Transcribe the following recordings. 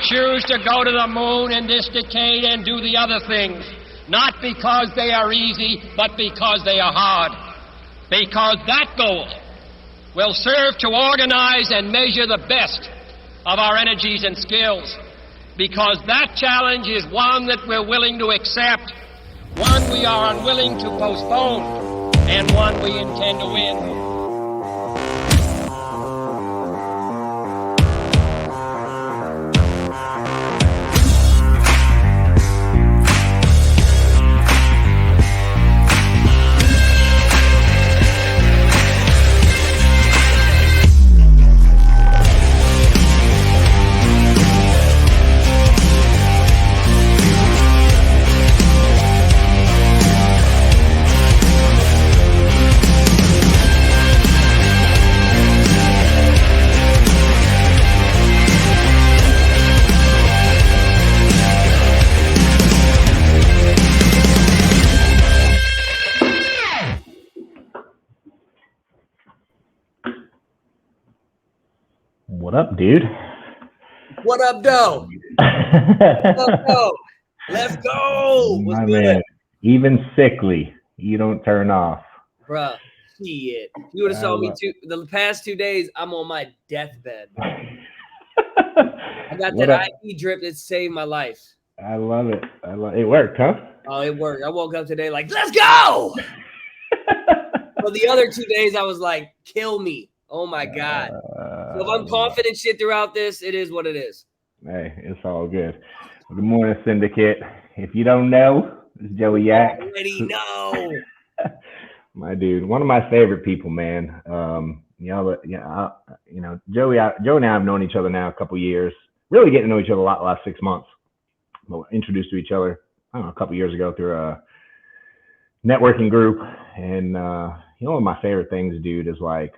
choose to go to the moon in this decade and do the other things, not because they are easy, but because they are hard. Because that goal will serve to organize and measure the best of our energies and skills. Because that challenge is one that we're willing to accept, one we are unwilling to postpone, and one we intend to win. What up, dude? What up, Doe? What up, Doe? Let's go. What's My good? man, even sickly, you don't turn off. Bruh, shit. You would have saw me the past 2 days, I'm on my deathbed, bro. I got that IV drip that saved my life. I love it. It worked, huh? Oh, it worked. I woke up today like, let's go. But the other 2 days, I was like, kill me. Oh, my God. So if I'm confident shit throughout this, it is what it is. Hey, it's all good. Good morning, Syndicate. If you don't know, it's Joey YAK. Already know. My dude, one of my favorite people, man. Joey and I have known each other now a couple years. Really getting to know each other a lot the last 6 months. But we're introduced to each other, I don't know, a couple years ago through a networking group. And one of my favorite things, dude, is like,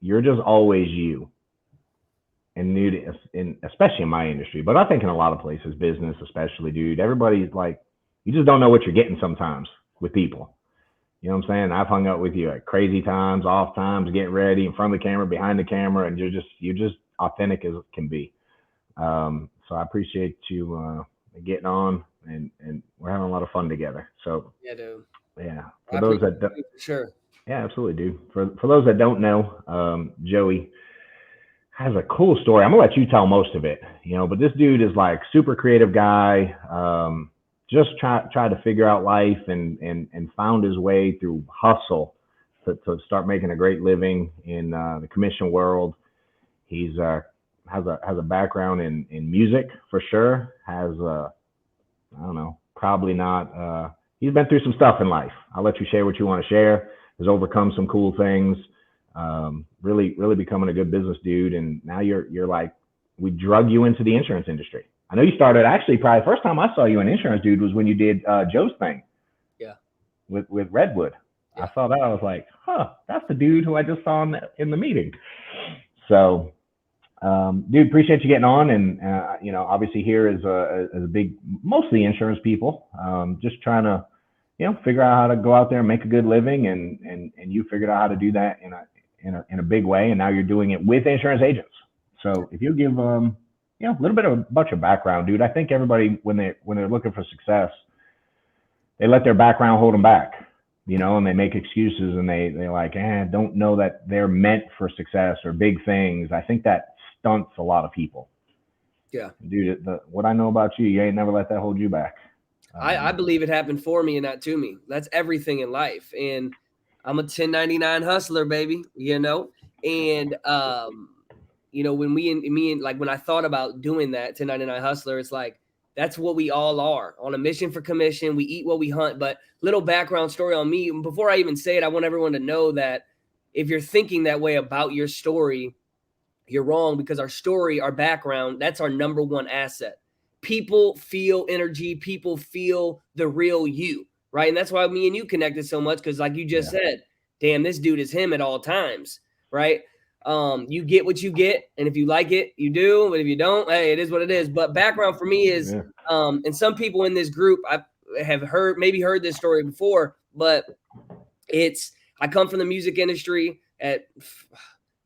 you're just always you. And dude, especially in my industry, but I think in a lot of places, business especially, dude, everybody's like, you just don't know what you're getting sometimes with people. You know what I'm saying? I've hung out with you at crazy times, off times, getting ready, in front of the camera, behind the camera, and you're just authentic as it can be. So I appreciate you getting on, and we're having a lot of fun together. So yeah, dude. Yeah, for those that don't, sure. Yeah, absolutely, dude. For those that don't know, Joey has a cool story. I'm gonna let you tell most of it, but this dude is like super creative guy. Just try to figure out life and found his way through hustle to start making a great living in the commission world. He's has a background in music for sure. Has probably not. He's been through some stuff in life. I'll let you share what you want to share. Has overcome some cool things. Really becoming a good business dude. And now you're like, we drug you into the insurance industry. I know you started actually probably the first time I saw you in insurance, dude, was when you did Joe's thing. Yeah. With Redwood. Yeah. I saw that. I was like, that's the dude who I just saw in the meeting. So, dude, appreciate you getting on. And, obviously here is a big, mostly insurance people, just trying to, figure out how to go out there and make a good living. And you figured out how to do that in a big way. And now you're doing it with insurance agents. So if you give, a little bit about your background, dude. I think everybody, when they're looking for success, they let their background hold them back, and they make excuses and they like, don't know that they're meant for success or big things. I think that stunts a lot of people. Yeah. Dude, what I know about you ain't never let that hold you back. I believe it happened for me and not to me. That's everything in life. And I'm a 1099 hustler, baby, and, when I thought about doing that 1099 hustler, it's like, that's what we all are, on a mission for commission. We eat what we hunt. But little background story on me. Before I even say it, I want everyone to know that if you're thinking that way about your story, you're wrong, because our story, our background, that's our number one asset. People feel energy. People feel the real you, right? And that's why me and you connected so much, because like you just said, damn, this dude is him at all times, right? You get what you get, and if you like it, you do. But if you don't, hey, it is what it is. But background for me is, and some people in this group I have heard this story before, but I come from the music industry at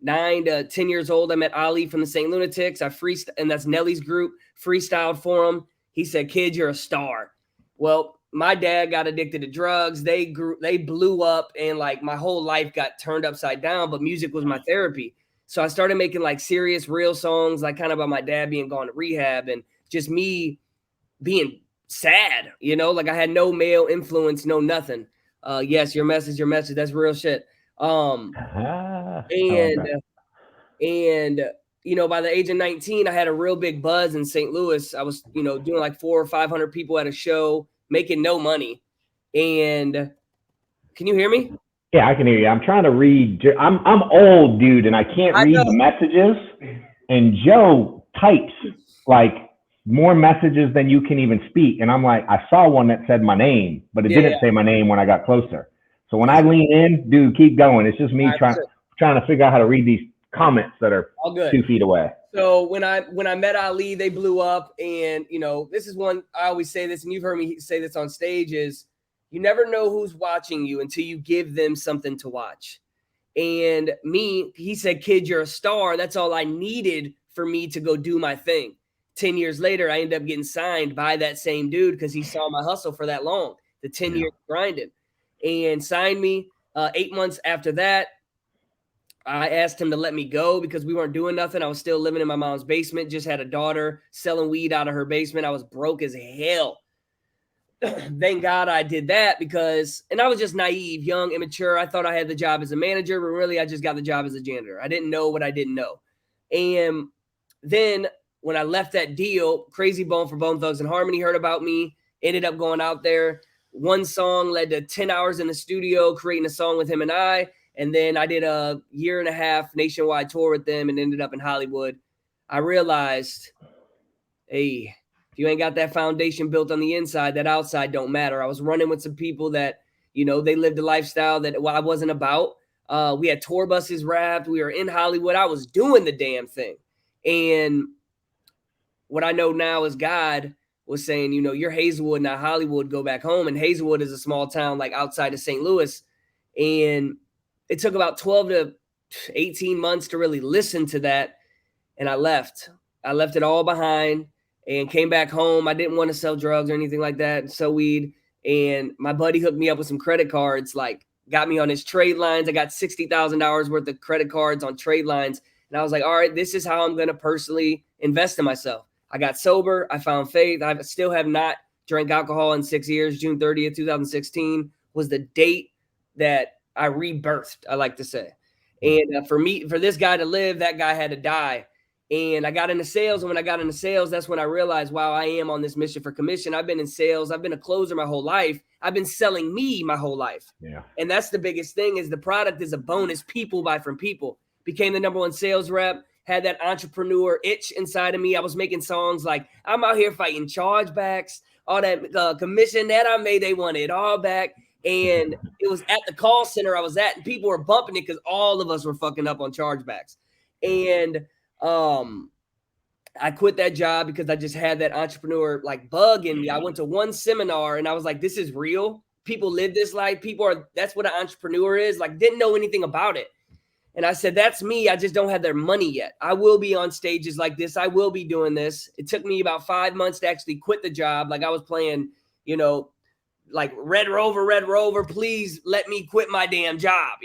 9 to 10 years old, I met Ali from the St. Lunatics. I freestyled, and that's Nelly's group, freestyled for him. He said, "Kid, you're a star." Well, my dad got addicted to drugs. They blew up, and like my whole life got turned upside down, but music was my therapy. So I started making like serious, real songs, like kind of about my dad being gone to rehab and just me being sad, like I had no male influence, no nothing. Yes, your message, that's real shit. And by the age of 19, I had a real big buzz in St. Louis. I was, doing like 400 or 500 people at a show, making no money. And can you hear me? Yeah, I can hear you. I'm trying to read. I'm old, dude, and I can't read the messages. And Joe types like more messages than you can even speak. And I'm like, I saw one that said my name, but it didn't say my name when I got closer. So when I lean in, dude, keep going. It's just me trying to figure out how to read these comments that are all good. 2 feet away. So when I met Ali, they blew up. And, this is one, I always say this, and you've heard me say this on stage, is you never know who's watching you until you give them something to watch. And he said, "Kid, you're a star." That's all I needed for me to go do my thing. 10 years later, I ended up getting signed by that same dude because he saw my hustle for that long, the 10 years grinding, and signed me. 8 months after that, I asked him to let me go because we weren't doing nothing. I was still living in my mom's basement, just had a daughter, selling weed out of her basement. I was broke as hell. Thank God I did that and I was just naive, young, immature. I thought I had the job as a manager, but really I just got the job as a janitor. I didn't know what I didn't know. And then when I left that deal, Crazy Bone for Bone Thugs and Harmony heard about me, ended up going out there. One song led to 10 hours in the studio, creating a song with him and I. And then I did a 1.5 year nationwide tour with them and ended up in Hollywood. I realized, hey, if you ain't got that foundation built on the inside, that outside don't matter. I was running with some people that, they lived a lifestyle that I wasn't about. We had tour buses wrapped. We were in Hollywood. I was doing the damn thing. And what I know now is God was saying, you're Hazelwood, not Hollywood, go back home. And Hazelwood is a small town like outside of St. Louis. And it took about 12 to 18 months to really listen to that. And I left it all behind and came back home. I didn't want to sell drugs or anything like that and sell weed. And my buddy hooked me up with some credit cards, like got me on his trade lines. I got $60,000 worth of credit cards on trade lines. And I was like, all right, this is how I'm going to personally invest in myself. I got sober. I found faith. I still have not drank alcohol in 6 years. June 30th, 2016 was the date that I rebirthed, I like to say. And for this guy to live, that guy had to die. And I got into sales. And when I got into sales, that's when I realized, wow, I am on this mission for commission. I've been in sales. I've been a closer my whole life. I've been selling me my whole life. Yeah. And that's the biggest thing, is the product is a bonus. People buy from people. Became the #1 sales rep. Had that entrepreneur itch inside of me. I was making songs like, I'm out here fighting chargebacks. All that commission that I made, they wanted it all back. And it was at the call center I was at, and people were bumping it because all of us were fucking up on chargebacks. And I quit that job because I just had that entrepreneur like bug in me. I went to one seminar and I was like, this is real. People live this life. That's what an entrepreneur is. Like, didn't know anything about it. And I said, that's me. I just don't have their money yet. I will be on stages like this. I will be doing this. It took me about 5 months to actually quit the job. Like, I was playing, like Red Rover, please let me quit my damn job,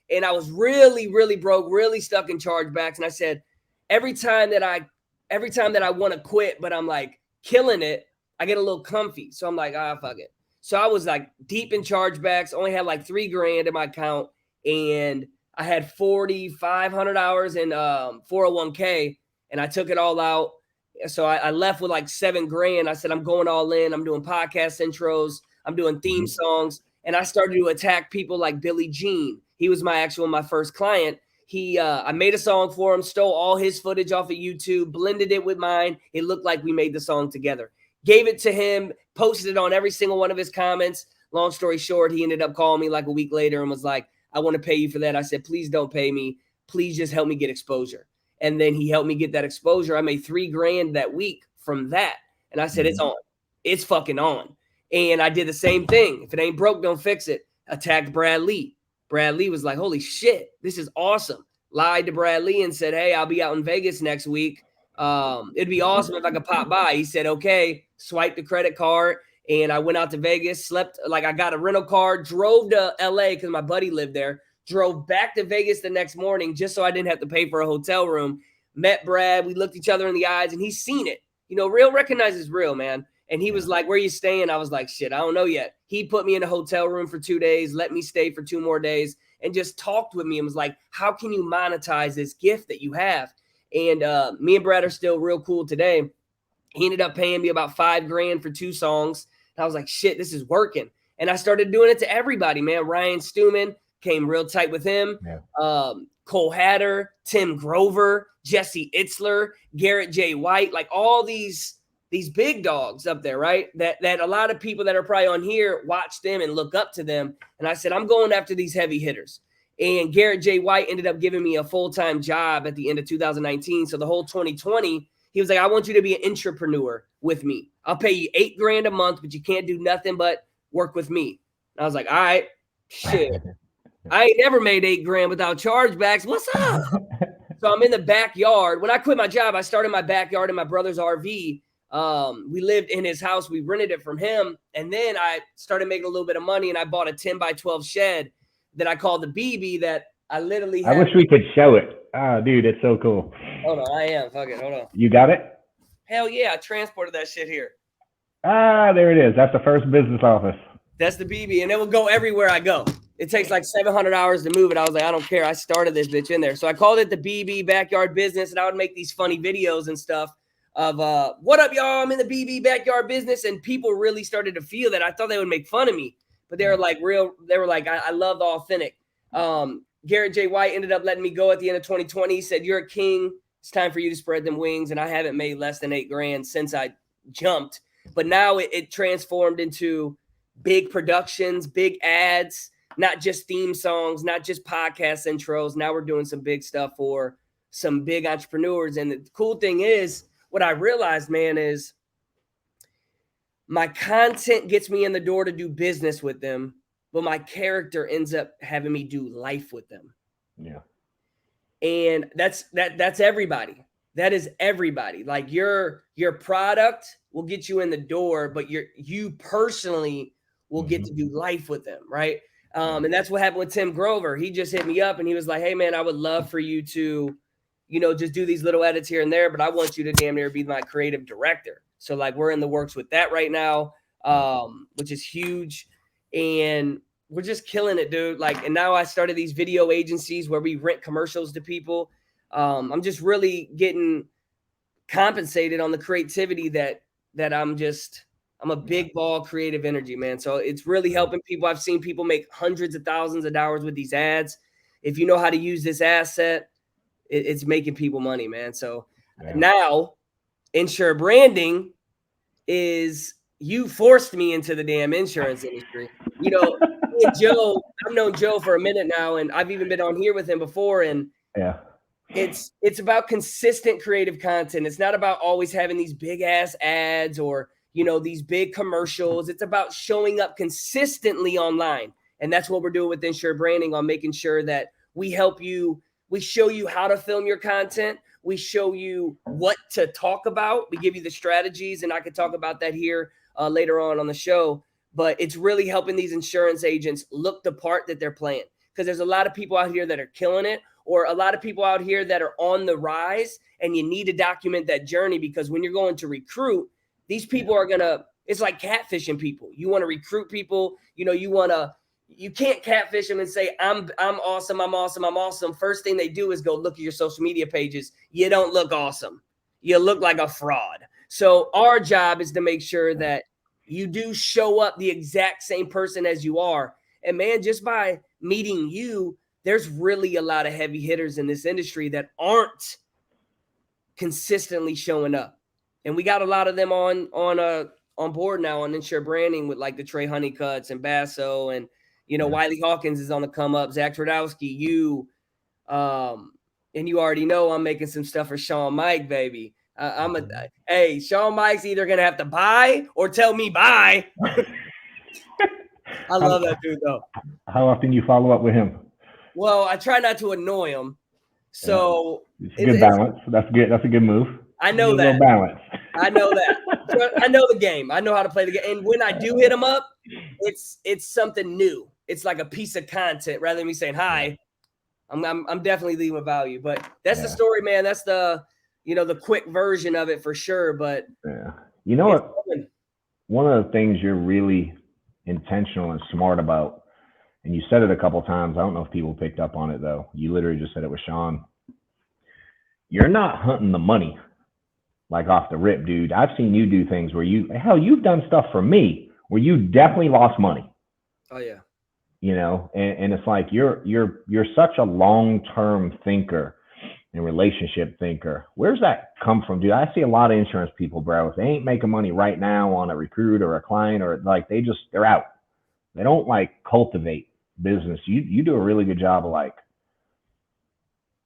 And I was really, really broke, really stuck in chargebacks. And I said, every time that I want to quit, but I'm like killing it, I get a little comfy. So I'm like, fuck it. So I was like deep in chargebacks, only had like $3,000 in my account, and I had 4,500 hours in 401k, and I took it all out. So I left with like $7,000. I said, I'm going all in. I'm doing podcast intros. I'm doing theme songs. And I started to attack people like Billie Jean. He was my first client. I made a song for him, stole all his footage off of YouTube, blended it with mine. It looked like we made the song together. Gave it to him, posted it on every single one of his comments. Long story short, he ended up calling me like a week later and was like, I want to pay you for that. I said, please don't pay me. Please just help me get exposure. And then he helped me get that exposure. I made $3,000 that week from that. And I said, it's on. It's fucking on. And I did the same thing. If it ain't broke, don't fix it. Attacked Brad Lee. Brad Lee was like, holy shit, this is awesome. lied to Brad Lee and said, hey, I'll be out in Vegas next week. It'd be awesome if I could pop by. He said, okay, swipe the credit card. And I went out to Vegas, slept, like I got a rental car, drove to LA because my buddy lived there, drove back to Vegas the next morning just so I didn't have to pay for a hotel room. Met Brad. We looked each other in the eyes and he's seen it. You know, real recognizes real, man. And he was like, where are you staying? I was like, shit, I don't know yet. He put me in a hotel room for 2 days, let me stay for 2 more days, and just talked with me and was like, how can you monetize this gift that you have? And me and Brad are still real cool today. He ended up paying me about $5,000 for 2 songs. And I was like, shit, this is working. And I started doing it to everybody, man. Ryan Stewman, came real tight with him. Yeah. Cole Hatter, Tim Grover, Jesse Itzler, Garrett J. White, like all these big dogs up there, right? That a lot of people that are probably on here watch them and look up to them. And I said, I'm going after these heavy hitters. And Garrett J. White ended up giving me a full-time job at the end of 2019. So the whole 2020, he was like, I want you to be an entrepreneur with me. I'll pay you $8,000 a month, but you can't do nothing but work with me. And I was like, all right, shit. I ain't never made $8,000 without chargebacks. What's up? So I'm in the backyard. When I quit my job, I started my backyard in my brother's RV. We lived in his house. We rented it from him. And then I started making a little bit of money and I bought a 10 by 12 shed that I called the BB that I literally had. I wish we could show it. Ah, dude, it's so cool. Hold on. I am. Fuck it. Hold on. You got it? Hell yeah. I transported that shit here. Ah, there it is. That's the first business office. That's the BB. And it will go everywhere I go. It takes like 700 hours to move it. I was like, I don't care. I started this bitch in there. So I called it the BB Backyard Business. And I would make these funny videos and stuff of what up, y'all? I'm in the BB Backyard Business. And people really started to feel that. I thought they would make fun of me. But they were like I love the authentic. Garrett J. White ended up letting me go at the end of 2020. He said, you're a king. It's time for you to spread them wings. And I haven't made less than $8,000 since I jumped. But now it transformed into big productions, big ads, not just theme songs, not just podcast intros. Now we're doing some big stuff for some big entrepreneurs. And the cool thing is, what I realized, man, is my content gets me in the door to do business with them, but my character ends up having me do life with them. Yeah. And that's everybody. That is everybody. Like your product will get you in the door, but you personally will get to do life with them, right? And that's what happened with Tim Grover. He just hit me up and he was like, hey, man, I would love for you to, just do these little edits here and there, but I want you to damn near be my creative director. So like we're in the works with that right now, which is huge. And we're just killing it, dude. Like, and now I started these video agencies where we rent commercials to people. I'm just really getting compensated on the creativity that I'm a big ball creative energy, man. So it's really helping people. I've seen people make hundreds of thousands of dollars with these ads. If you know how to use this asset, it's making people money, man. So now Insure Branding is, you forced me into the damn insurance industry. Me and Joe, I've known Joe for a minute now, and I've even been on here with him before. And yeah, it's about consistent creative content. It's not about always having these big ass ads or these big commercials. It's about showing up consistently online. And that's what we're doing with Insure Branding, on making sure that we help you. We show you how to film your content. We show you what to talk about. We give you the strategies, and I could talk about that here later on the show. But it's really helping these insurance agents look the part that they're playing. Because there's a lot of people out here that are killing it, or a lot of people out here that are on the rise, and you need to document that journey, because when you're going to recruit, these people are it's like catfishing people. You want to recruit people, you can't catfish them and say, I'm awesome, I'm awesome, I'm awesome. First thing they do is go look at your social media pages. You don't look awesome. You look like a fraud. So our job is to make sure that you do show up the exact same person as you are. And man, just by meeting you, there's really a lot of heavy hitters in this industry that aren't consistently showing up. And we got a lot of them on board now on Insure Branding, with like the Trey Honeycutts and Basso, and Wiley Hawkins is on the come up, Zach Twardowski, and you already know I'm making some stuff for Sean Mike, baby. Hey, Sean Mike's either gonna have to buy or tell me bye. I love that dude though. How often you follow up with him? Well, I try not to annoy him. So it's a good balance. That's good. That's a good move. I know that. Balance. I know that. I know the game. I know how to play the game. And when I do hit them up, it's something new. It's like a piece of content rather than me saying hi. I'm definitely leaving with value. But that's the story, man. That's the the quick version of it for sure. But you know what? One of the things you're really intentional and smart about, and you said it a couple times. I don't know if people picked up on it though. You literally just said it with Sean. You're not hunting the money like off the rip, dude. I've seen you do things where you've done stuff for me where you definitely lost money. Oh yeah. And it's like you're such a long-term thinker and relationship thinker. Where's that come from, dude? I see a lot of insurance people, bro. If they ain't making money right now on a recruit or a client, or like they're out. They don't like cultivate business. You do a really good job of like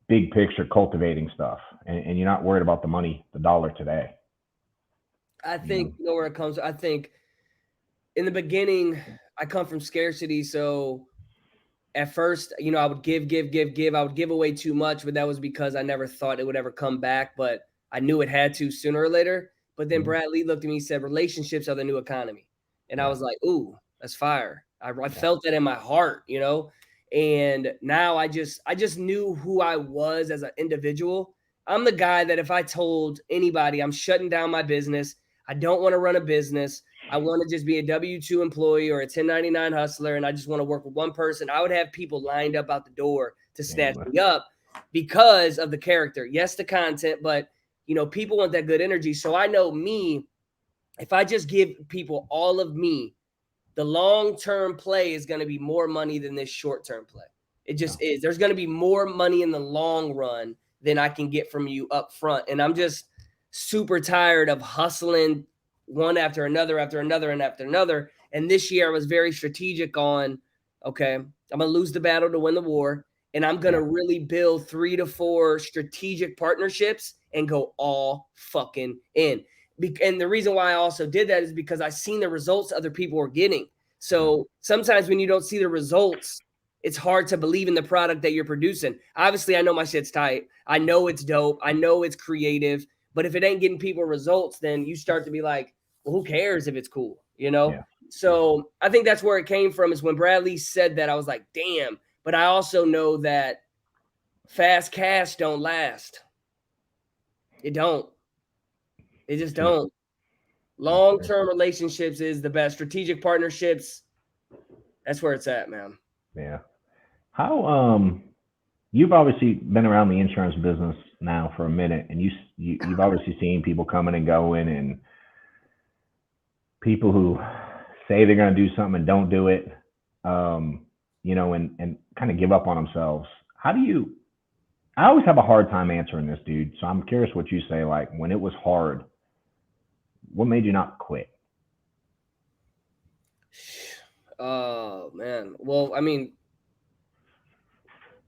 big picture cultivating stuff, and you're not worried about the money, the dollar today. I think you know where it comes. I think in the beginning, I come from scarcity, so at first, I would give. I would give away too much, but that was because I never thought it would ever come back. But I knew it had to sooner or later. But then Brad Lee looked at me and said, relationships are the new economy. And I was like, ooh, that's fire. I felt that in my heart, And now I just knew who I was as an individual. I'm the guy that if I told anybody I'm shutting down my business, I don't want to run a business, I want to just be a W-2 employee or a 1099 hustler, and I just want to work with one person, I would have people lined up out the door to snatch me up because of the character. Yes, the content, but people want that good energy. So I know me, if I just give people all of me, the long-term play is going to be more money than this short-term play. It just is. There's going to be more money in the long run than I can get from you up front. And I'm just super tired of hustling one after another, And this year I was very strategic on, okay, I'm going to lose the battle to win the war. And I'm going to really build 3 to 4 strategic partnerships and go all fucking in. And the reason why I also did that is because I seen the results other people were getting. So sometimes when you don't see the results, it's hard to believe in the product that you're producing. Obviously, I know my shit's tight. I know it's dope. I know it's creative. But if it ain't getting people results, then you start to be like, well, who cares if it's cool, Yeah. So I think that's where it came from, is when Bradley said that, I was like, damn. But I also know that fast cash don't last. It don't. They just don't. Long-term relationships is the best. Strategic partnerships, that's where it's at, man. Yeah. How you've obviously been around the insurance business now for a minute, and you've obviously seen people coming and going, and people who say they're going to do something and don't do it, and kind of give up on themselves. I always have a hard time answering this, dude. So I'm curious what you say. Like, when it was hard, what made you not quit? Oh, man. Well, I mean,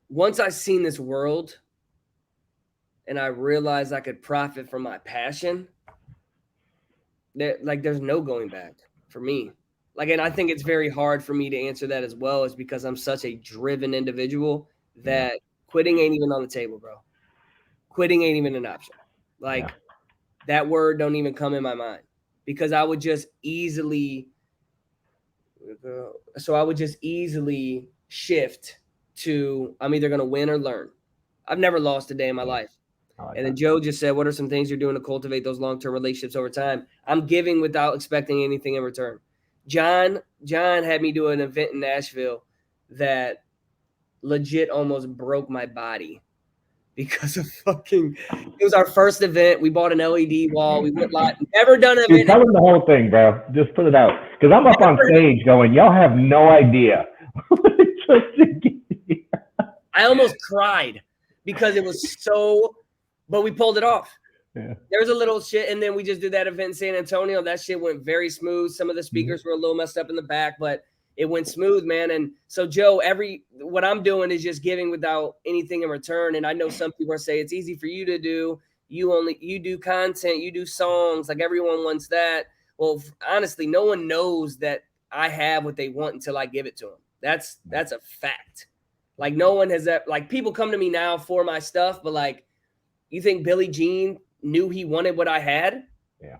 once I seen this world and I realized I could profit from my passion, there's no going back for me. And I think it's very hard for me to answer that as well, is because I'm such a driven individual that quitting ain't even on the table, bro. Quitting ain't even an option. That word don't even come in my mind, because I would just easily shift to, I'm either going to win or learn. I've never lost a day in my life. And then Joe just said, what are some things you're doing to cultivate those long-term relationships over time? I'm giving without expecting anything in return. John had me do an event in Nashville that legit almost broke my body because of it was our first event. We bought an LED wall. We went live. Never done an event. Tell them the whole thing, bro. Just put it out. Because I'm up on stage going, y'all have no idea. I almost cried because it was so, but we pulled it off. Yeah. There was a little shit, and then we just did that event in San Antonio. That shit went very smooth. Some of the speakers were a little messed up in the back, but it went smooth, man. And so, Joe, what I'm doing is just giving without anything in return. And I know some people are saying it's easy for you to do. You do content, you do songs, like everyone wants that. Well, honestly, no one knows that I have what they want until I give it to them. That's a fact. Like no one has that. Like people come to me now for my stuff, but like, you think Billie Jean knew he wanted what I had? Yeah.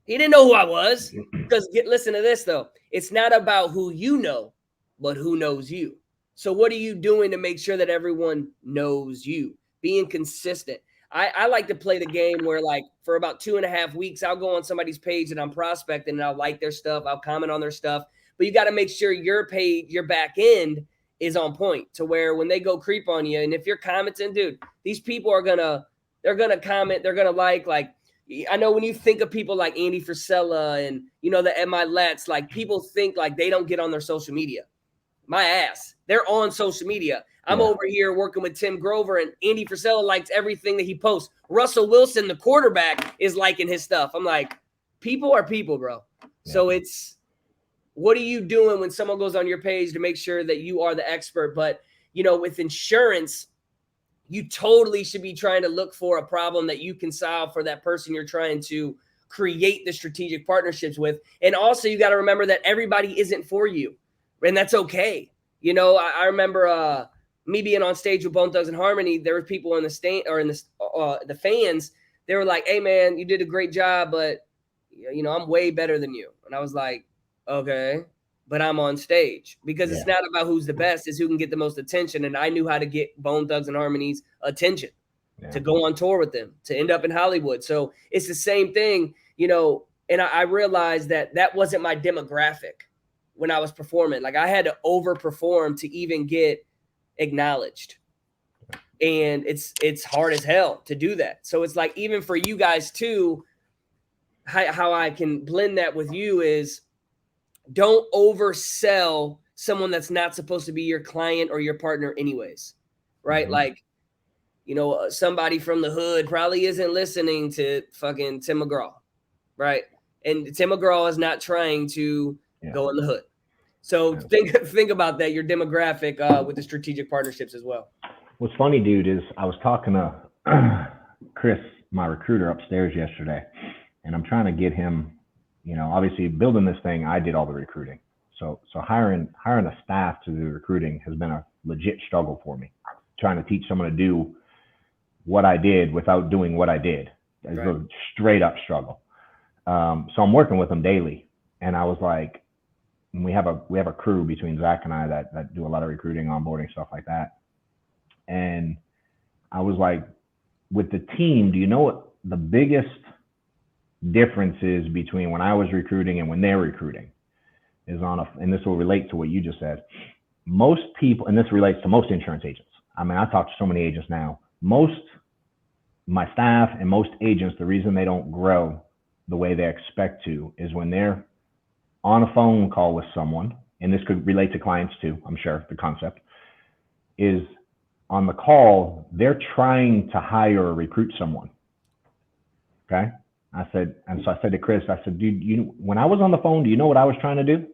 He didn't know who I was. Because listen to this though. It's not about who you know, but who knows you. So what are you doing to make sure that everyone knows you? Being consistent. I like to play the game where like for about 2.5 weeks, I'll go on somebody's page that I'm prospecting and I'll like their stuff. I'll comment on their stuff. But you got to make sure your page, your back end is on point to where when they go creep on you, and if you're commenting, dude, these people are they're gonna comment, they're gonna like I know when you think of people like Andy Frisella and the MILETs, like people think like they don't get on their social media. My ass, they're on social media. I'm over here working with Tim Grover, and Andy Frisella likes everything that he posts. Russell Wilson, the quarterback, is liking his stuff. I'm like, people are people, bro. Yeah. So it's, what are you doing when someone goes on your page to make sure that you are the expert? But, with insurance, you totally should be trying to look for a problem that you can solve for that person you're trying to create the strategic partnerships with. And also, you got to remember that everybody isn't for you, and that's okay. I remember me being on stage with Bone Thugs and Harmony. There were people in the stand or in the fans. They were like, "Hey, man, you did a great job, but I'm way better than you." And I was like, "Okay." But I'm on stage because it's not about who's the best, it's who can get the most attention. And I knew how to get Bone Thugs and Harmony's attention to go on tour with them, to end up in Hollywood. So it's the same thing, and I realized that wasn't my demographic when I was performing. Like I had to overperform to even get acknowledged. And it's hard as hell to do that. So it's like, even for you guys too, how I can blend that with you is, don't oversell someone that's not supposed to be your client or your partner anyways, right? Mm-hmm. Like, somebody from the hood probably isn't listening to fucking Tim McGraw, right? And Tim McGraw is not trying to go in the hood. So think about that, your demographic with the strategic partnerships as well. What's funny, dude, is I was talking to Chris, my recruiter, upstairs yesterday, and I'm trying to get him, obviously building this thing, I did all the recruiting. So hiring a staff to do recruiting has been a legit struggle for me. Trying to teach someone to do what I did without doing what I did. It's a straight up struggle. So I'm working with them daily, and I was like, we have a crew between Zach and I that do a lot of recruiting, onboarding, stuff like that. And I was like, with the team, do you know what the biggest differences between when I was recruiting and when they're recruiting is and this will relate to what you just said. Most people, and this relates to most insurance agents. I mean, I talk to so many agents now. My staff and most agents, the reason they don't grow the way they expect to is when they're on a phone call with someone, and this could relate to clients too, I'm sure, the concept is on the call, they're trying to hire or recruit someone. Okay. I said to Chris, I said, dude, when I was on the phone, do you know what I was trying to do?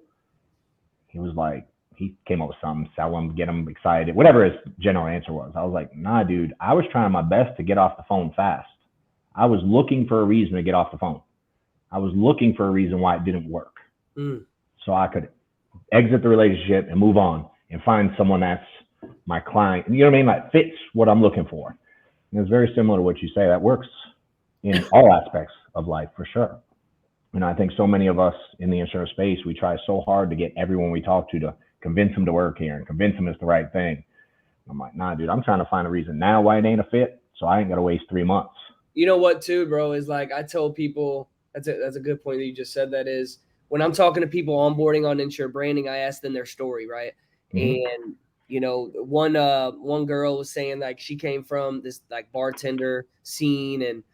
He was like, he came up with something, sell them, get them excited, whatever his general answer was. I was like, nah, dude, I was trying my best to get off the phone fast. I was looking for a reason to get off the phone. I was looking for a reason why it didn't work. So I could exit the relationship and move on and find someone that's my client. You know what I mean? That fits what I'm looking for. And it's very similar to what you say. That works in all aspects of life, for sure. And I think so many of us in the insurance space, we try so hard to get everyone we talk to convince them to work here and convince them it's the right thing. I'm like, nah, dude, I'm trying to find a reason now why it ain't a fit, so I ain't got to waste 3 months. You know what, too, bro, is like I tell people, that's a good point that you just said, that is, when I'm talking to people onboarding on Insure Branding, I ask them their story, right? Mm-hmm. And one girl was saying like she came from this like bartender scene and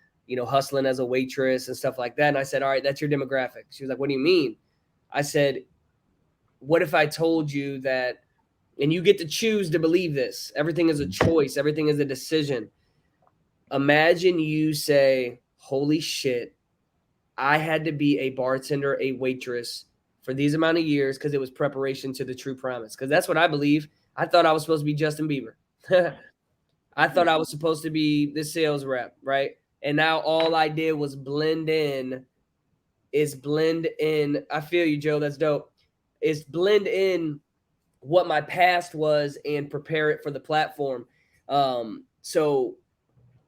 hustling as a waitress and stuff like that. And I said, all right, that's your demographic. She was like, what do you mean? I said, what if I told you that, and you get to choose to believe this, everything is a choice, everything is a decision. Imagine you say, holy shit, I had to be a bartender, a waitress for these amount of years because it was preparation to the true promise. Because that's what I believe. I thought I was supposed to be Justin Bieber. I thought I was supposed to be the sales rep, right? And now all I did was blend in. I feel you, Joe. That's dope. It's blend in what my past was and prepare it for the platform. So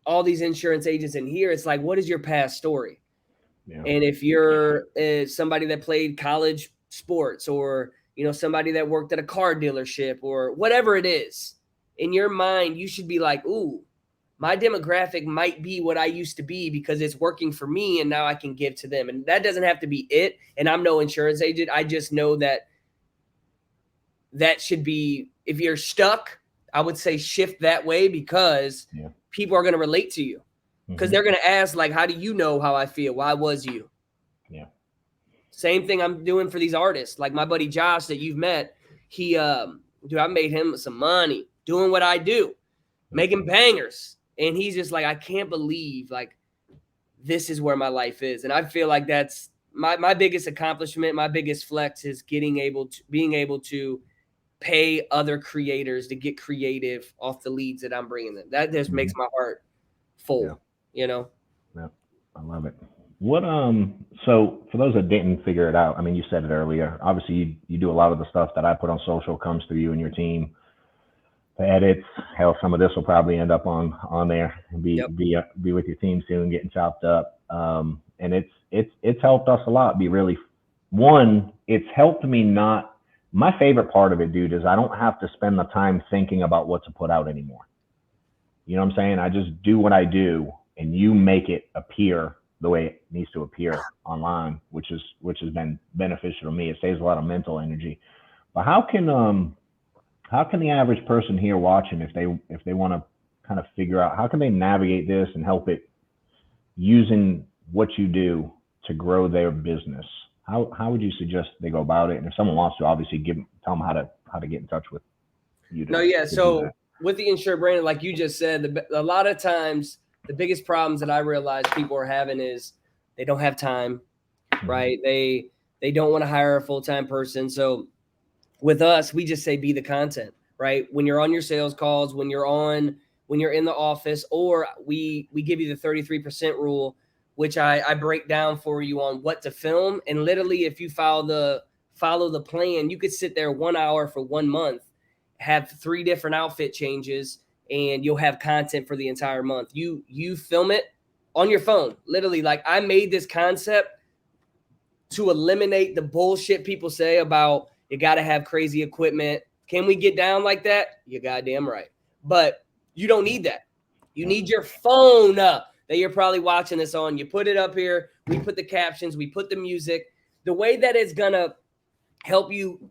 all these insurance agents in here, it's like, what is your past story? Yeah. And if you're somebody that played college sports, or, you know, somebody that worked at a car dealership or whatever it is, in your mind, you should be like, ooh, my demographic might be what I used to be because it's working for me and now I can give to them. And that doesn't have to be it. And I'm no insurance agent. I just know that should be, if you're stuck, I would say shift that way, because people are going to relate to you, because they're going to ask, like, how do you know how I feel? Why was you? Yeah. Same thing I'm doing for these artists. Like my buddy Josh that you've met, he, dude, I made him some money doing what I do, making bangers. And he's just like, I can't believe, like, this is where my life is. And I feel like that's my biggest accomplishment. My biggest flex is being able to pay other creators to get creative off the leads that I'm bringing them. That just makes my heart full, you know? Yeah, I love it. What, so for those that didn't figure it out, I mean, you said it earlier, obviously you do a lot of the stuff that I put on social comes through you and your team. The edits, hell, some of this will probably end up on there and be with your team soon, getting chopped up. And it's helped us a lot. It's helped me not. My favorite part of it, dude, is I don't have to spend the time thinking about what to put out anymore. You know what I'm saying? I just do what I do, and you make it appear the way it needs to appear online, which has been beneficial to me. It saves a lot of mental energy. But how can the average person here watching, if they want to kind of figure out, how can they navigate this and help it using what you do to grow their business? How would you suggest they go about it? And if someone wants to, obviously tell them how to get in touch with you. So with the insured branding, like you just said, a lot of times the biggest problems that I realize people are having is they don't have time, right? They don't want to hire a full-time person. So with us, we just say be the content, right? When you're on your sales calls, when you're in the office, or we give you the 33% rule, which I break down for you on what to film. And literally, if you follow the plan, you could sit there 1 hour for 1 month, have 3 different outfit changes, and you'll have content for the entire month. You film it on your phone. Literally, like, I made this concept to eliminate the bullshit people say about you got to have crazy equipment. Can we get down like that? You're goddamn right. But you don't need that. You need your phone up that you're probably watching this on. You put it up here. We put the captions. We put the music. The way that it's going to help you,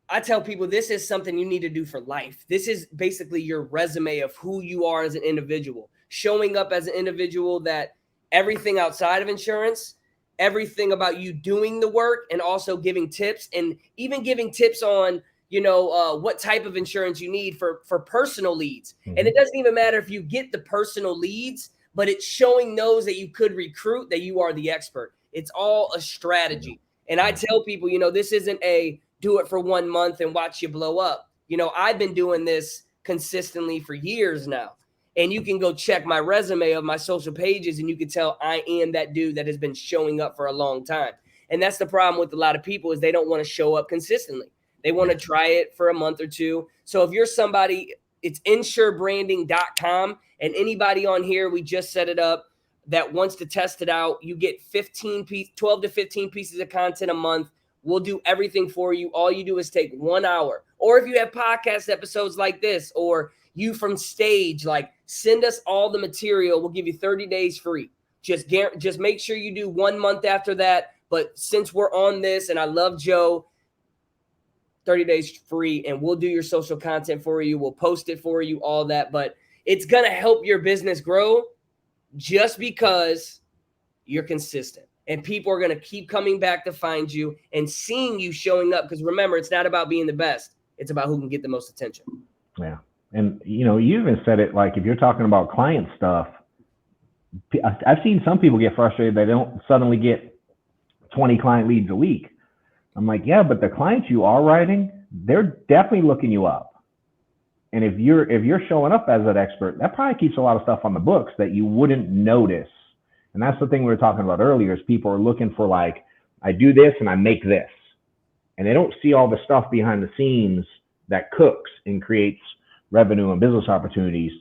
I tell people this is something you need to do for life. This is basically your resume of who you are as an individual. Showing up as an individual that everything outside of insurance, everything about you doing the work, and also giving tips, and even giving tips on, what type of insurance you need for personal leads. And it doesn't even matter if you get the personal leads, but it's showing those that you could recruit that you are the expert. It's all a strategy. And I tell people, this isn't a do it for 1 month and watch you blow up. I've been doing this consistently for years now. And you can go check my resume of my social pages, and you can tell I am that dude that has been showing up for a long time. And that's the problem with a lot of people, is they don't want to show up consistently. They want to try it for a month or two. So if you're somebody, it's insurebranding.com, and anybody on here, we just set it up, that wants to test it out, you get 12 to 15 pieces of content a month. We'll do everything for you. All you do is take 1 hour. Or if you have podcast episodes like this, or you from stage, like, send us all the material. We'll give you 30 days free. Just make sure you do 1 month after that. But since we're on this, and I love Joe, 30 days free, and we'll do your social content for you. We'll post it for you, all that. But it's going to help your business grow just because you're consistent. And people are going to keep coming back to find you and seeing you showing up. Because remember, it's not about being the best. It's about who can get the most attention. Yeah. And, you even said it, like, if you're talking about client stuff, I've seen some people get frustrated. They don't suddenly get 20 client leads a week. I'm like, yeah, but the clients you are writing, they're definitely looking you up. And if you're showing up as an expert, that probably keeps a lot of stuff on the books that you wouldn't notice. And that's the thing we were talking about earlier, is people are looking for, like, I do this and I make this. and they don't see all the stuff behind the scenes that cooks and creates revenue and business opportunities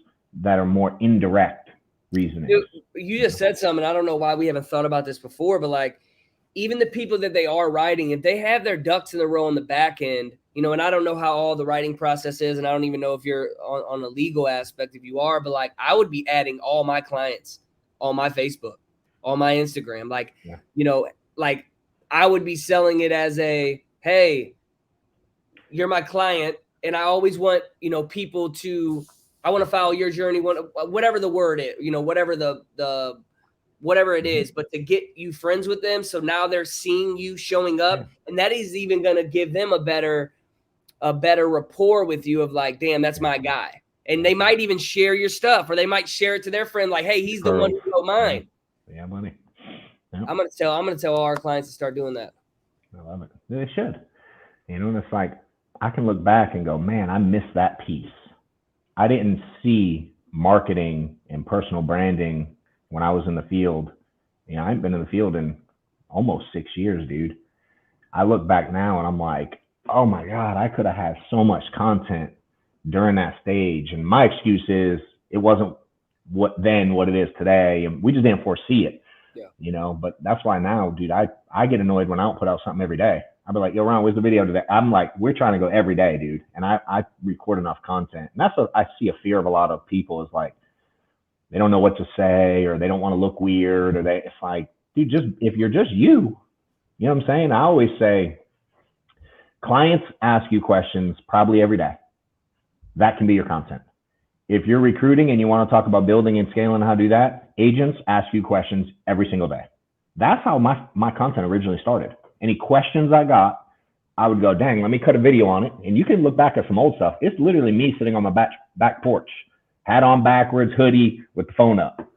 that are more indirect reasoning. You just said something. I don't know why we haven't thought about this before, but like even the people that they are writing, if they have their ducks in a row on the back end, you know, and I don't know how all the writing process is, and I don't even know if you're on a legal aspect, if you are, but like I would be adding all my clients on my Facebook, on my Instagram, like, you know, like I would be selling it as a, hey, you're my client. And I always want, you know, people to, I want to follow your journey, whatever the word is, you know, whatever whatever it is, but to get you friends with them. So now they're seeing you showing up, and that is even going to give them a better rapport with you of like, damn, that's my guy. And they might even share your stuff, or they might share it to their friend. Like, hey, he's the one who wrote mine. Yeah, money. Yep. I'm going to tell all our clients to start doing that. I love it. They should. You know, and it's like, I can look back and go, man, I missed that piece. I didn't see marketing and personal branding when I was in the field. You know, I haven't been in the field in almost 6 years, dude. I look back now and I'm like, oh my God, I could have had so much content during that stage. And my excuse is it wasn't what it is today. And we just didn't foresee it. Yeah. You know, but that's why now, dude, I get annoyed when I don't put out something every day. I'll be like, yo, Ron, where's the video today? I'm like, we're trying to go every day, dude. And I record enough content. And that's what I see a fear of a lot of people is like, they don't know what to say, or they don't want to look weird, or it's like, dude, if you're just you know what I'm saying? I always say clients ask you questions probably every day. That can be your content. If you're recruiting and you want to talk about building and scaling how to do that, agents ask you questions every single day. That's how my content originally started. Any questions I got, I would go, dang, let me cut a video on it. And you can look back at some old stuff. It's literally me sitting on my back porch, hat on backwards, hoodie with the phone up,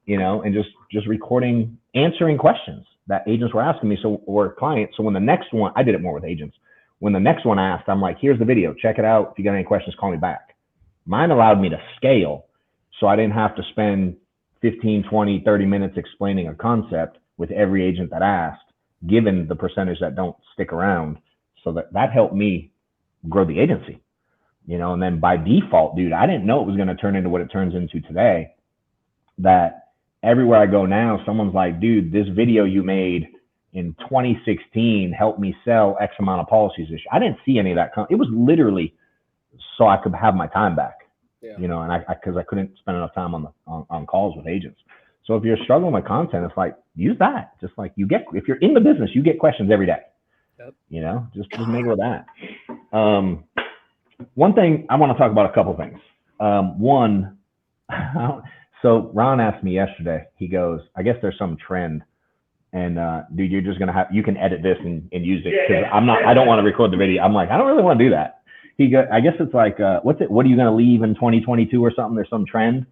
you know, and just recording, answering questions that agents were asking me. Or clients. So when the next one, I did it more with agents. When the next one asked, I'm like, here's the video, check it out. If you got any questions, call me back. Mine allowed me to scale. So I didn't have to spend 15, 20, 30 minutes explaining a concept with every agent that asked, given the percentage that don't stick around. So that helped me grow the agency, you know. And then by default, dude, I didn't know it was going to turn into what it turns into today. That everywhere I go now, someone's like, dude, this video you made in 2016 helped me sell X amount of policies this year. I didn't see any of that. It was literally so I could have my time back, you know, and because I couldn't spend enough time on calls with agents. So if you're struggling with content, it's like, use that. Just like if you're in the business, you get questions every day. Yep. You know, just make it with that. One thing I want to talk about, a couple things. One, so Ron asked me yesterday, he goes, I guess there's some trend, and dude, you're just going to you can edit this and use it. Cause I don't want to record the video. I'm like, I don't really want to do that. He goes, I guess it's like, what are you going to leave in 2022 or something? There's some trend.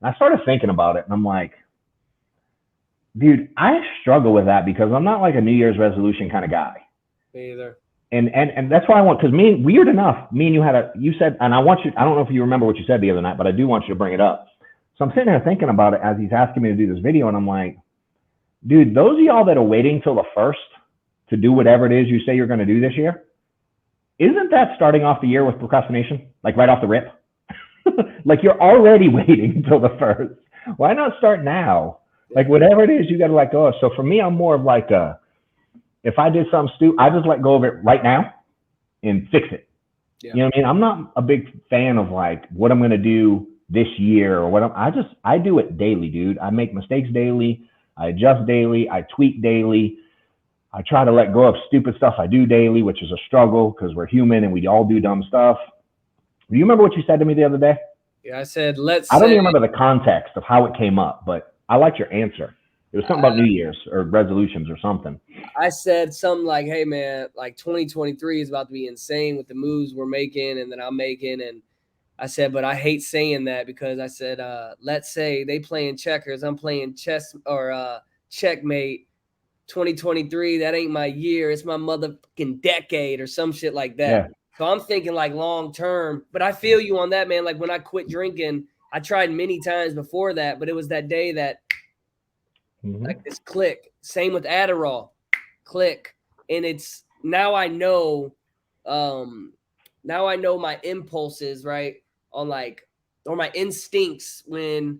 And I started thinking about it, and I'm like, dude, I struggle with that because I'm not like a New Year's resolution kind of guy. Me either. And that's why I want, because weird enough, me and you said, and I don't know if you remember what you said the other night, but I do want you to bring it up. So I'm sitting there thinking about it as he's asking me to do this video, and I'm like, dude, those of y'all that are waiting till the 1st to do whatever it is you say you're going to do this year, isn't that starting off the year with procrastination? Like right off the rip? Like you're already waiting until the 1st. Why not start now? Like whatever it is, you got to let go of. So for me, I'm more of like if I did something stupid, I just let go of it right now and fix it. Yeah. You know what I mean? I'm not a big fan of like what I'm going to do this year or what I do it daily, dude. I make mistakes daily. I adjust daily. I tweak daily. I try to let go of stupid stuff I do daily, which is a struggle because we're human and we all do dumb stuff. Do you remember what you said to me the other day? Yeah, I said, I don't even remember the context of how it came up, but I liked your answer. It was something about New Year's or resolutions or something. I said something like, hey, man, like 2023 is about to be insane with the moves we're making and that I'm making. And I said, but I hate saying that because I said, let's say they playing checkers. I'm playing chess or checkmate. 2023, that ain't my year. It's my motherfucking decade or some shit like that. Yeah. So I'm thinking like long term, but I feel you on that, man. Like when I quit drinking, I tried many times before that, but it was that day that like this click. Same with Adderall, click. And it's now I know, now I know my impulses, right? On like, or my instincts when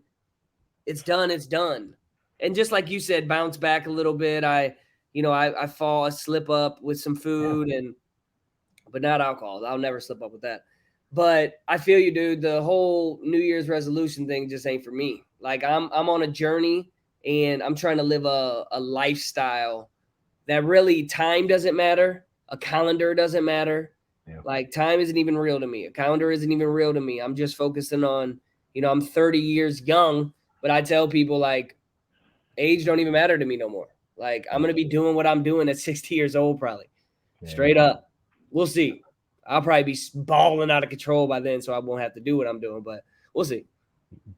it's done, it's done. And just like you said, bounce back a little bit. I fall, I slip up with some food but not alcohol. I'll never slip up with that. But I feel you, dude. The whole New Year's resolution thing just ain't for me. Like I'm on a journey and I'm trying to live a lifestyle that really time doesn't matter. A calendar doesn't matter. Yeah. Like time isn't even real to me. A calendar isn't even real to me. I'm just focusing on, I'm 30 years young, but I tell people like age don't even matter to me no more. Like I'm going to be doing what I'm doing at 60 years old, probably. Yeah. Straight up. We'll see. I'll probably be balling out of control by then, so I won't have to do what I'm doing, but we'll see.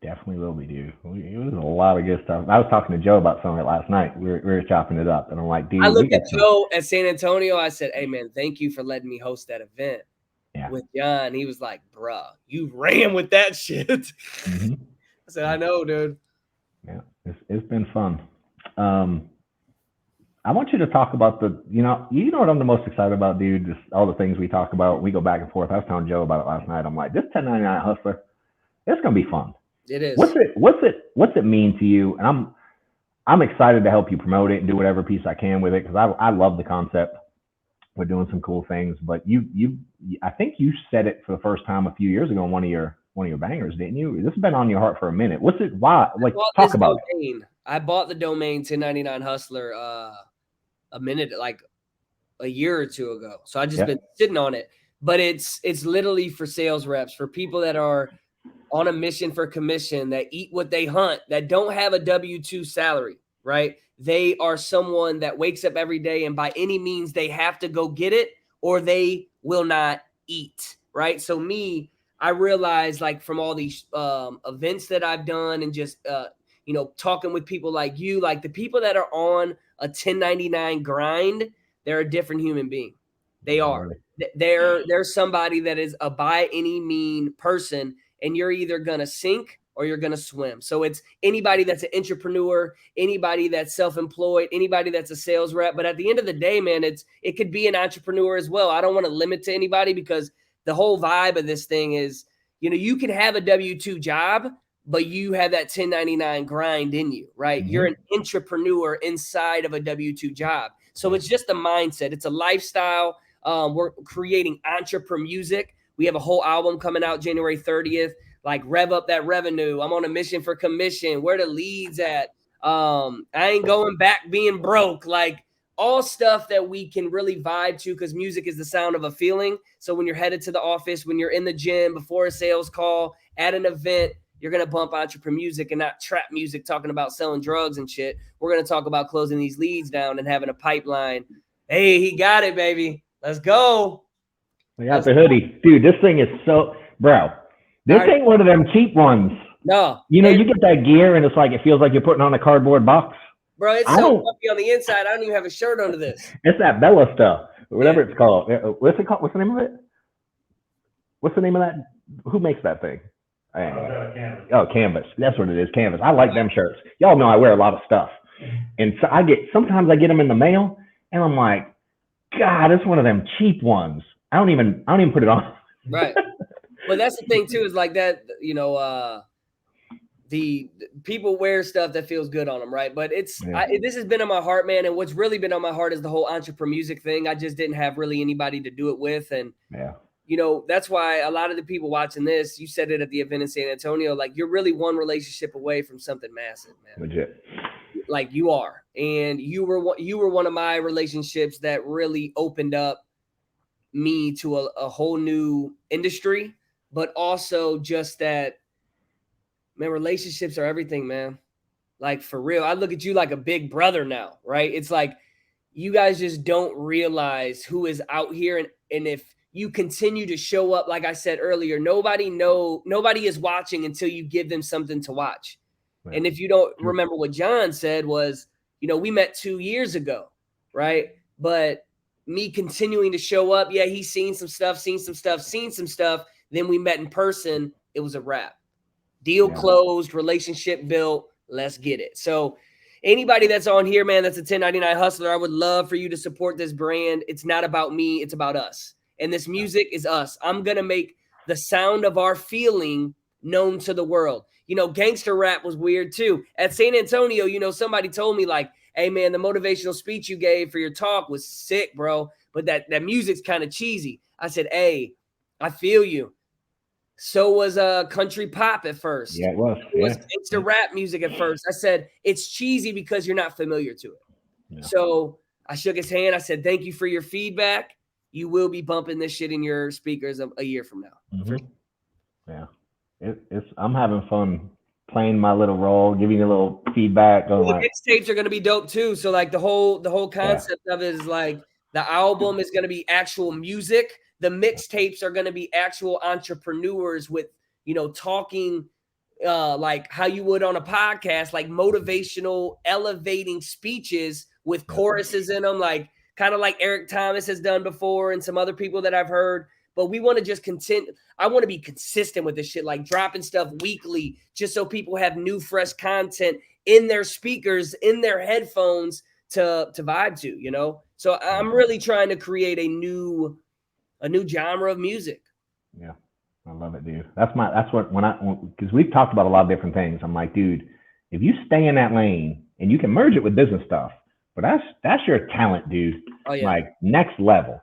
Definitely will be, dude. It was a lot of good stuff. I was talking to Joe about some of it last night. We were chopping it up, and I'm like, dude. I looked at Joe at San Antonio. I said, hey, man, thank you for letting me host that event with John. He was like, bruh, you ran with that shit. Mm-hmm. I said, I know, dude. Yeah, it's been fun. I want you to talk about you know what I'm the most excited about, dude? Just all the things we talk about. We go back and forth. I was telling Joe about it last night. I'm like, this 1099 hustler, it's gonna be fun. It is. What's it mean to you? And I'm excited to help you promote it and do whatever piece I can with it because I love the concept. We're doing some cool things, but I think you said it for the first time a few years ago on one of your bangers, didn't you? This has been on your heart for a minute. What's it? Why? Like, talk about it. I bought the domain 1099 Hustler like a year or two ago. So I just been sitting on it. But it's literally for sales reps, for people that are on a mission for commission, that eat what they hunt, that don't have a W-2 salary, right? They are someone that wakes up every day and by any means they have to go get it or they will not eat, right? So I realized like from all these events that I've done and just talking with people like you, like the people that are on a 1099 grind, they're a different human being. They are. They're somebody that is a by any mean person, and you're either gonna sink or you're gonna swim. So it's anybody that's an entrepreneur, anybody that's self-employed, anybody that's a sales rep. But at the end of the day, man, it could be an entrepreneur as well. I don't want to limit to anybody because the whole vibe of this thing is, you can have a W-2 job, but you have that 1099 grind in you, right? Mm-hmm. You're an entrepreneur inside of a W-2 job. So it's just a mindset. It's a lifestyle. We're creating entrepreneur music. We have a whole album coming out January 30th, like rev up that revenue. I'm on a mission for commission. Where the leads at? I ain't going back being broke. Like all stuff that we can really vibe to because music is the sound of a feeling. So when you're headed to the office, when you're in the gym, before a sales call, at an event, you're going to bump entrepreneur music and not trap music talking about selling drugs and shit. We're going to talk about closing these leads down and having a pipeline. Hey, he got it, baby. Let's go. I got the hoodie. Dude, this thing is so, bro, this ain't one of them cheap ones. No. You get that gear and it's like, it feels like you're putting on a cardboard box. Bro, it's so fluffy on the inside. I don't even have a shirt under this. It's that Bella stuff, whatever it's called. What's it called? What's the name of it? What's the name of that? Who makes that thing? Canvas. Oh, Canvas. That's what it is, Canvas. I like them shirts. Y'all know I wear a lot of stuff. And so sometimes I get them in the mail and I'm like, God, it's one of them cheap ones. I don't even put it on. Right. Well, that's the thing too, is like that, the people wear stuff that feels good on them, right? But this has been on my heart, man. And what's really been on my heart is the whole entrepreneur music thing. I just didn't have really anybody to do it with. And, that's why a lot of the people watching this, you said it at the event in San Antonio, like you're really one relationship away from something massive, man. Legit. Like you are. And you were one of my relationships that really opened up me to a whole new industry, but also just that, man, relationships are everything, man. Like for real. I look at you like a big brother now, right? It's like you guys just don't realize who is out here. And if you continue to show up, like I said earlier, nobody is watching until you give them something to watch. Right. And if you don't remember what John said was, we met 2 years ago, right? But me continuing to show up, he's seen some stuff. Then we met in person. It was a wrap. Deal closed, relationship built. Let's get it. So anybody that's on here, man, that's a 1099 hustler, I would love for you to support this brand. It's not about me, it's about us. And this music is us. I'm going to make the sound of our feeling known to the world. You know, gangster rap was weird too. At San Antonio, you know, somebody told me like, hey man, the motivational speech you gave for your talk was sick, bro. But that music's kind of cheesy. I said, hey, I feel you. So was country pop at first. Yeah, it was. It was gangster rap music at first. I said, it's cheesy because you're not familiar to it. Yeah. So I shook his hand. I said, thank you for your feedback. You will be bumping this shit in your speakers a year from now. Mm-hmm. Yeah. I'm having fun playing my little role, giving you a little feedback. The mixtapes are going to be dope too. So like the whole concept of it is like the album is going to be actual music. The mixtapes are going to be actual entrepreneurs with, you know, talking like how you would on a podcast, like motivational, elevating speeches with choruses in them, like kind of like Eric Thomas has done before and some other people that I've heard. But we want to just I want to be consistent with this shit, like dropping stuff weekly, just so people have new, fresh content in their speakers, in their headphones to vibe to, you know? So I'm really trying to create a new genre of music. Yeah. I love it, dude. Because we've talked about a lot of different things. I'm like, dude, if you stay in that lane and you can merge it with business stuff, but that's your talent, dude. Oh, yeah. Like next level.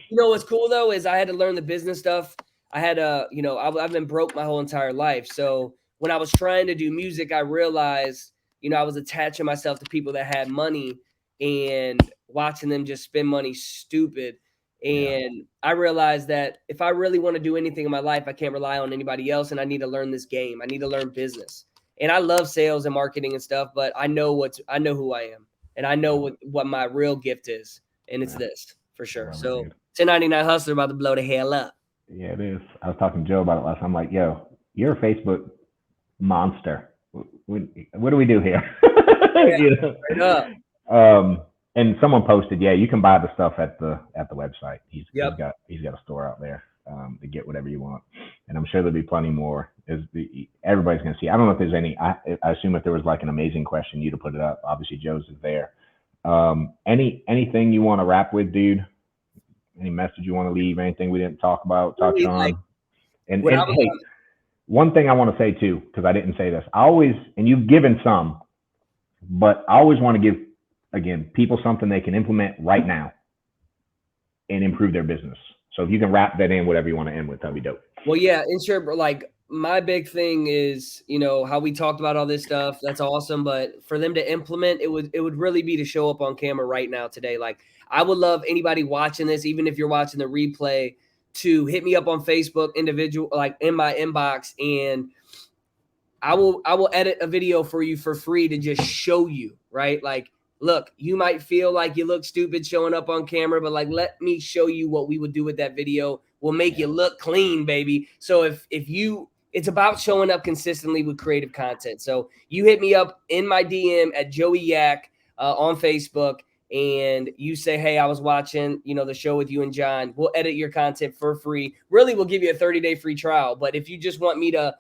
You know what's cool though is I had to learn the business stuff. I had I've been broke my whole entire life. So when I was trying to do music, I realized, you know, I was attaching myself to people that had money and watching them just spend money stupid. And I realized that if I really want to do anything in my life, I can't rely on anybody else. And I need to learn this game. I need to learn business. And I love sales and marketing and stuff, but I know who I am. And I know what my real gift is. And it's this for sure. So 1099 Hustler about to blow the hell up. Yeah, it is. I was talking to Joe about it last time. I'm like, yo, you're a Facebook monster. What do we do here? Yeah, you know? And someone posted, yeah, you can buy the stuff at the website. He's got a store out there to get whatever you want, and I'm sure there'll be plenty more. Everybody's gonna see. I don't know if there's any. I assume if there was like an amazing question, you'd have put it up. Obviously, Joe's is there. Anything you want to wrap with, dude? Any message you want to leave? Anything we didn't touch on? And hey, one thing I want to say too, because I didn't say this. And you've given some, but I always want to give. Again, people something they can implement right now and improve their business. So if you can wrap that in, whatever you want to end with, that'd be dope. Well, yeah, like my big thing is, you know, how we talked about all this stuff. That's awesome. But for them to implement, it would really be to show up on camera right now today. Like I would love anybody watching this, even if you're watching the replay, to hit me up on Facebook individual, like in my inbox, and I will edit a video for you for free to just show you, right? Like, look, you might feel like you look stupid showing up on camera, but like, let me show you what we would do with that video. We'll make you look clean, baby. So it's about showing up consistently with creative content. So you hit me up in my DM at Joey YAK on Facebook, and you say, hey, I was watching, you know, the show with you and John. We'll edit your content for free. Really, we'll give you a 30-day free trial. But if you just want me to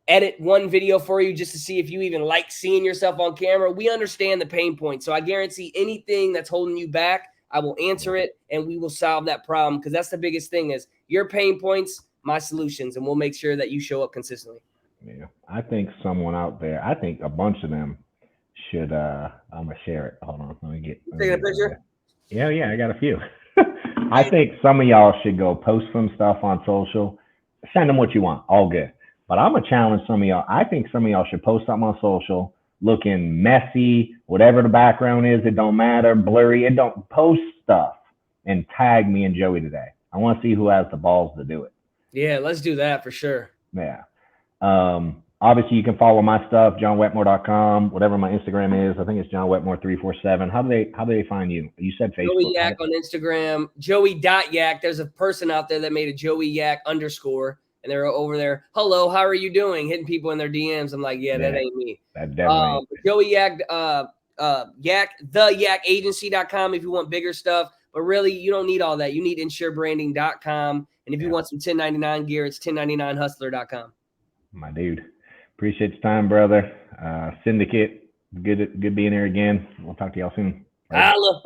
edit one video for you just to see if you even like seeing yourself on camera, we understand the pain point. So I guarantee anything that's holding you back, I will answer it and we will solve that problem, because that's the biggest thing is your pain points, my solutions, and we'll make sure that you show up consistently. Yeah, I think someone out there, I think a bunch of them should, I'm going to share it. Hold on, let me get a picture? Yeah, I got a few. I think some of y'all should go post some stuff on social, send them what you want, all good. But I'm going to challenge some of y'all. I think some of y'all should post something on social looking messy, whatever the background is, it don't matter, blurry, it don't, post stuff and tag me and Joey today. I want to see who has the balls to do it. Yeah, let's do that for sure. Yeah. Obviously, you can follow my stuff, johnwetmore.com, whatever my Instagram is. I think it's johnwetmore347. How do they find you? You said Facebook. Joey YAK on Instagram, Joey.YAK. There's a person out there that made a Joey YAK _. And they're over there, hello, how are you doing? Hitting people in their DMs. I'm like, yeah, that ain't me. That definitely Joey YAK, theyakagency.com if you want bigger stuff. But really, you don't need all that. You need insurebranding.com. And if you want some 1099 gear, it's 1099hustler.com. My dude. Appreciate your time, brother. Syndicate, Good being here again. We'll talk to y'all soon. Holla.